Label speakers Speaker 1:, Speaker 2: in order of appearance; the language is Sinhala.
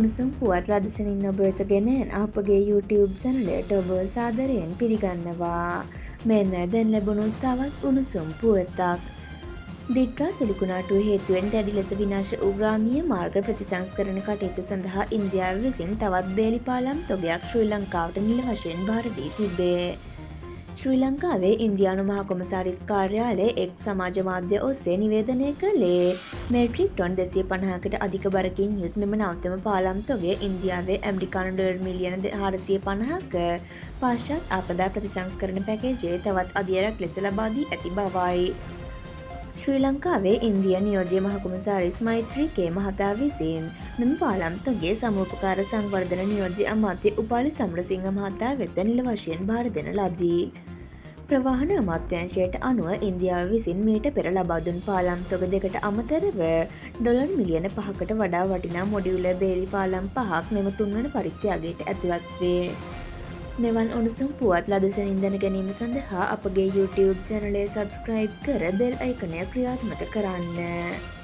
Speaker 1: උණුසුම් පුවත් ලදසනින් ඔබ වෙත ගෙනෙන අපගේ YouTube චැනලයට ඔබ සාදරයෙන් පිළිගන්නවා. මෙන්න දැන් ලැබුණු තවත් උණුසුම් පුවතක්. දිට්ටා සුළුකුණාටුව හේතුවෙන් දැඩි ලෙස විනාශ වූ ග්‍රාමීය මාර්ග ප්‍රතිසංස්කරණ කටයුතු සඳහා ඉන්දියාව විසින් තවත් බේලි පාලම් තොගයක් ශ්‍රී ලංකාවට නිල වශයෙන් භාර දී තිබේ. ශ්‍රී ලංකාවේ ඉන්දියානු මහ කොමසාරිස් කාර්යාලය එක් සමාජ මාධ්‍ය ඔස්සේ නිවේදනය කළේ මෙට්‍රික් ටොන් 250කට අධික බරකින් යුත් මෙම නවතම පාලම් තොගය ඉන්දියාවේ ඇමරිකානු ඩොලර් මිලියන 450ක පාශ්චාත් ආපදා ප්‍රතිසංස්කරණ පැකේජයේ තවත් අදියරක් ලෙස ලබා දී ඇති බවයි. ශ්‍රී ලංකාවේ ඉන්දිය නියෝජ්‍ය මහ කොමසාරිස් මෛත්‍රී කේ මහතා විසින් මෙම පාලම් තොගය සමූපකාර සංවර්ධන නියෝජ්‍ය අමාත්‍ය උපාලි සමරසිංහ මහතා වෙත නිල වශයෙන් භාර දෙන ලදී. ප්‍රවාහන අමාත්‍යාංශයට අනුව ඉන්දියාව විසින් මීට පෙර ලබා දුන් පාලම් තොග දෙකට අමතරව ඩොලර් මිලියන 5කට වඩා වටිනා මොඩියුලර් බේරි පාලම් 5ක් මෙම තුන්වන පරිත්‍යාගයට ඇතුළත් වේ. මෙවන් උණුසුම් පුවත් ලදසනින් දැන ගැනීම සඳහා අපගේ YouTube චැනලය සබ්ස්ක්‍රයිබ් කර බෙල් අයිකනය ක්‍රියාත්මක කරන්න.